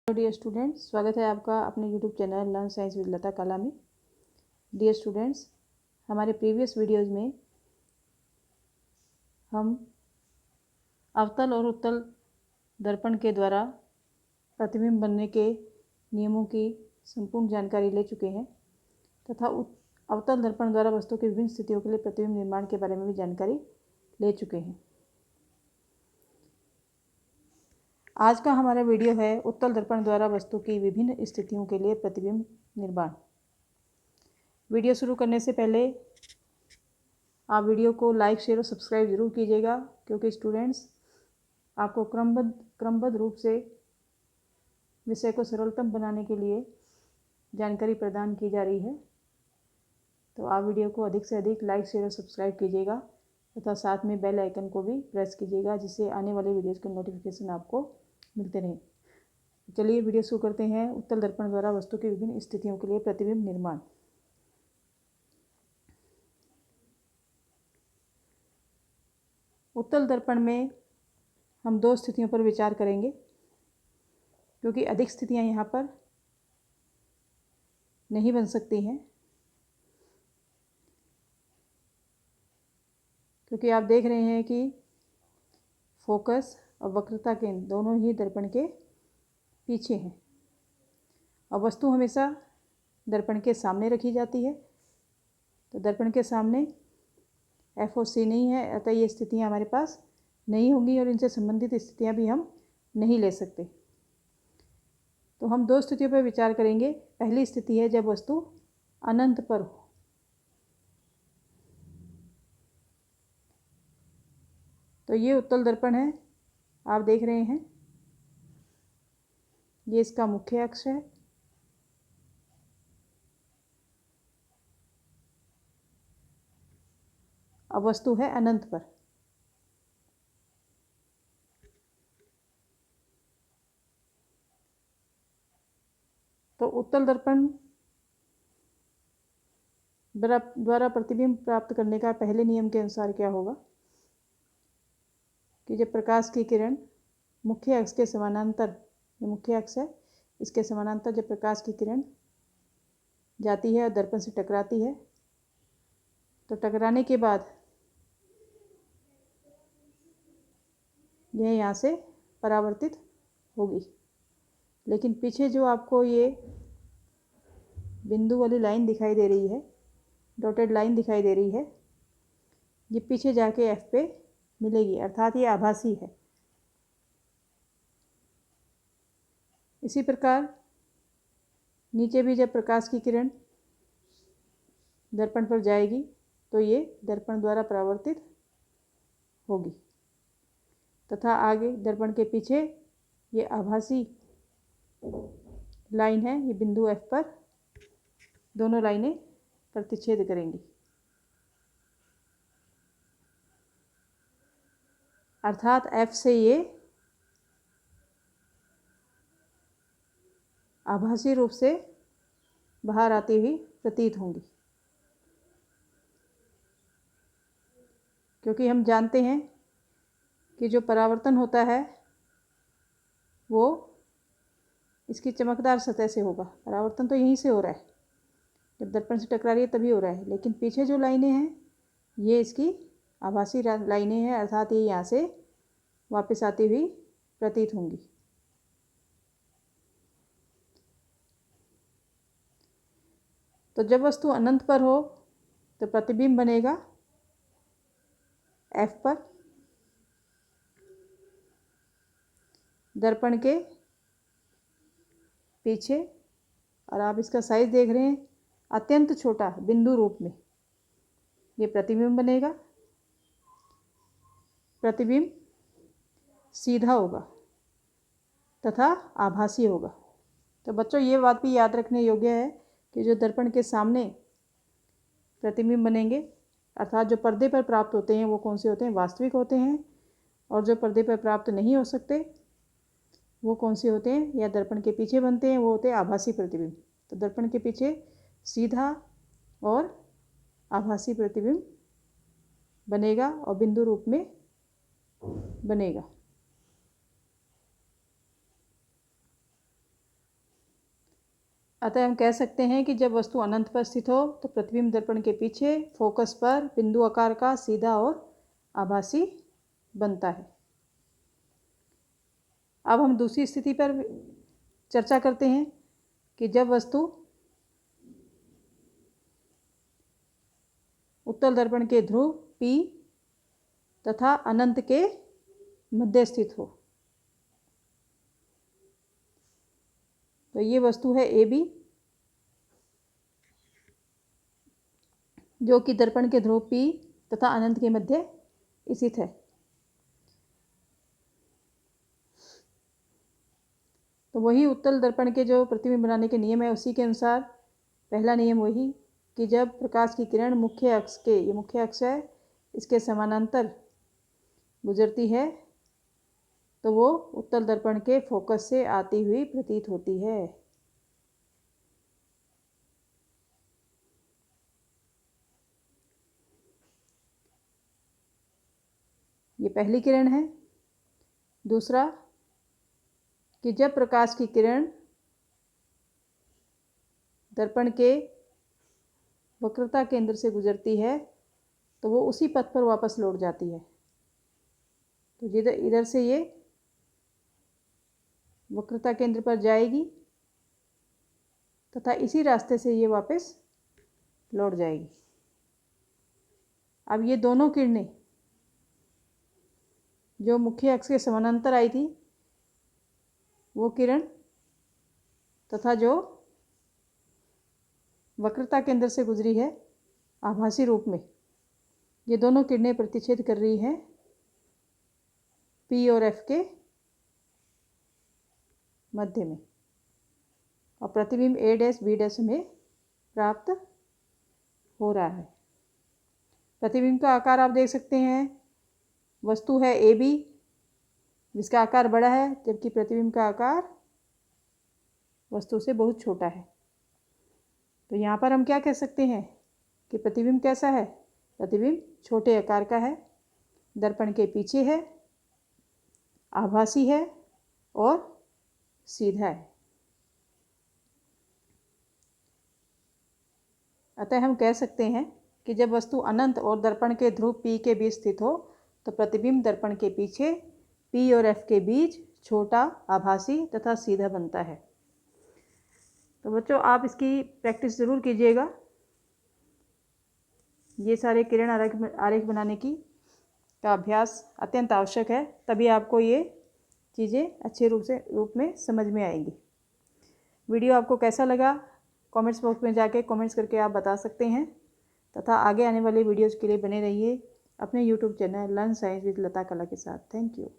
Dear students, स्वागत है आपका अपने YouTube channel learn science with Lata Kala में। डियर स्टूडेंट्स, हमारे प्रीवियस वीडियोज़ में हम अवतल और उत्तल दर्पण के द्वारा प्रतिबिंब बनने के नियमों की संपूर्ण जानकारी ले चुके हैं तथा अवतल दर्पण द्वारा वस्तु की विभिन्न स्थितियों के लिए प्रतिबिंब निर्माण के बारे में भी जानकारी ले चुके हैं। आज का हमारा वीडियो है उत्तल दर्पण द्वारा वस्तु की विभिन्न स्थितियों के लिए प्रतिबिंब निर्माण। वीडियो शुरू करने से पहले आप वीडियो को लाइक, शेयर और सब्सक्राइब ज़रूर कीजिएगा, क्योंकि स्टूडेंट्स आपको क्रमबद्ध रूप से विषय को सरलतम बनाने के लिए जानकारी प्रदान की जा रही है। तो आप वीडियो को अधिक से अधिक लाइक, शेयर और सब्सक्राइब कीजिएगा तथा साथ में बेल आइकन को भी प्रेस कीजिएगा, जिससे आने वाले वीडियोज़ के नोटिफिकेशन आपको मिलते रहें। चलिए वीडियो शुरू करते हैं। उत्तल दर्पण द्वारा वस्तु की विभिन्न स्थितियों के लिए प्रतिबिंब निर्माण। उत्तल दर्पण में हम दो स्थितियों पर विचार करेंगे, क्योंकि अधिक स्थितियां यहाँ पर नहीं बन सकती हैं, क्योंकि आप देख रहे हैं कि फोकस और वक्रता केंद्र दोनों ही दर्पण के पीछे हैं और वस्तु हमेशा दर्पण के सामने रखी जाती है। तो दर्पण के सामने एफ और सी नहीं है, अतः ये स्थितियाँ हमारे पास नहीं होंगी और इनसे संबंधित स्थितियाँ भी हम नहीं ले सकते। तो हम दो स्थितियों पर विचार करेंगे। पहली स्थिति है जब वस्तु अनंत पर हो। तो ये उत्तल दर्पण है, आप देख रहे हैं, ये इसका मुख्य अक्ष है। अब वस्तु है अनंत पर। तो उत्तल दर्पण द्वारा प्रतिबिंब प्राप्त करने का पहले नियम के अनुसार क्या होगा कि जब प्रकाश की किरण मुख्य अक्ष के समानांतर, ये मुख्य अक्ष है, इसके समानांतर जब प्रकाश की किरण जाती है और दर्पण से टकराती है, तो टकराने के बाद यह यहाँ से परावर्तित होगी। लेकिन पीछे जो आपको ये बिंदु वाली लाइन दिखाई दे रही है, डॉटेड लाइन दिखाई दे रही है, ये पीछे जाके एफ पे मिलेगी, अर्थात ये आभासी है। इसी प्रकार नीचे भी जब प्रकाश की किरण दर्पण पर जाएगी तो ये दर्पण द्वारा परावर्तित होगी तथा आगे दर्पण के पीछे ये आभासी लाइन है, ये बिंदु एफ पर दोनों लाइनें प्रतिच्छेद करेंगी। अर्थात एफ से ये आभासी रूप से बाहर आती हुई प्रतीत होंगी, क्योंकि हम जानते हैं कि जो परावर्तन होता है वो इसकी चमकदार सतह से होगा। परावर्तन तो यहीं से हो रहा है, जब दर्पण से टकरा रही है तभी हो रहा है, लेकिन पीछे जो लाइनें हैं ये इसकी आभासी लाइनें हैं, अर्थात ये यहाँ से वापस आती हुई प्रतीत होंगी। तो जब वस्तु अनंत पर हो तो प्रतिबिंब बनेगा एफ पर, दर्पण के पीछे, और आप इसका साइज देख रहे हैं, अत्यंत छोटा बिंदु रूप में ये प्रतिबिंब बनेगा। प्रतिबिंब सीधा होगा तथा आभासी होगा। तो बच्चों ये बात भी याद रखने योग्य है कि जो दर्पण के सामने प्रतिबिंब बनेंगे, अर्थात जो पर्दे पर प्राप्त होते हैं, वो कौन से होते हैं? वास्तविक होते हैं। और जो पर्दे पर प्राप्त नहीं हो सकते वो कौन से होते हैं या दर्पण के पीछे बनते हैं, वो होते हैं आभासी प्रतिबिंब। तो दर्पण के पीछे सीधा और आभासी प्रतिबिंब बनेगा और बिंदु रूप में बनेगा। अतः हम कह सकते हैं कि जब वस्तु अनंत पर स्थित हो तो प्रतिबिंब दर्पण के पीछे फोकस पर बिंदु आकार का सीधा और आभासी बनता है। अब हम दूसरी स्थिति पर चर्चा करते हैं कि जब वस्तु उत्तल दर्पण के ध्रुव P तथा अनंत के मध्य स्थित हो। तो ये वस्तु है AB, जो कि दर्पण के ध्रुव P तथा अनंत के मध्य स्थित है। तो वही उत्तल दर्पण के जो प्रतिबिंब बनाने के नियम है उसी के अनुसार पहला नियम वही कि जब प्रकाश की किरण मुख्य अक्ष के, ये मुख्य अक्ष है, इसके समानांतर गुजरती है तो वो उत्तल दर्पण के फोकस से आती हुई प्रतीत होती है। ये पहली किरण है। दूसरा कि जब प्रकाश की किरण दर्पण के वक्रता केंद्र से गुजरती है तो वो उसी पथ पर वापस लौट जाती है। तो इधर से ये वक्रता केंद्र पर जाएगी तथा इसी रास्ते से ये वापस लौट जाएगी। अब ये दोनों किरणें जो मुख्य अक्ष के समानांतर आई थी वो किरण तथा जो वक्रता केंद्र से गुजरी है आभासी रूप में, ये दोनों किरणें प्रतिच्छेद कर रही हैं P और F के मध्य में और प्रतिबिंब A' B' में प्राप्त हो रहा है। प्रतिबिंब का आकार आप देख सकते हैं। वस्तु है AB जिसका आकार बड़ा है, जबकि प्रतिबिंब का आकार वस्तु से बहुत छोटा है। तो यहाँ पर हम क्या कह सकते हैं कि प्रतिबिंब कैसा है? प्रतिबिंब छोटे आकार का है, दर्पण के पीछे है, आभासी है और सीधा है। अतः हम कह सकते हैं कि जब वस्तु अनंत और दर्पण के ध्रुव P के बीच स्थित हो तो प्रतिबिंब दर्पण के पीछे P और F के बीच छोटा, आभासी तथा सीधा बनता है। तो बच्चों, आप इसकी प्रैक्टिस ज़रूर कीजिएगा। ये सारे किरण आरेख बनाने का अभ्यास अत्यंत आवश्यक है, तभी आपको ये चीज़ें अच्छे रूप में समझ में आएंगी। वीडियो आपको कैसा लगा कमेंट्स बॉक्स में जाके कमेंट्स करके आप बता सकते हैं तथा आगे आने वाली वीडियोज़ के लिए बने रहिए अपने YouTube channel learn science with Lata Kala के साथ। Thank you.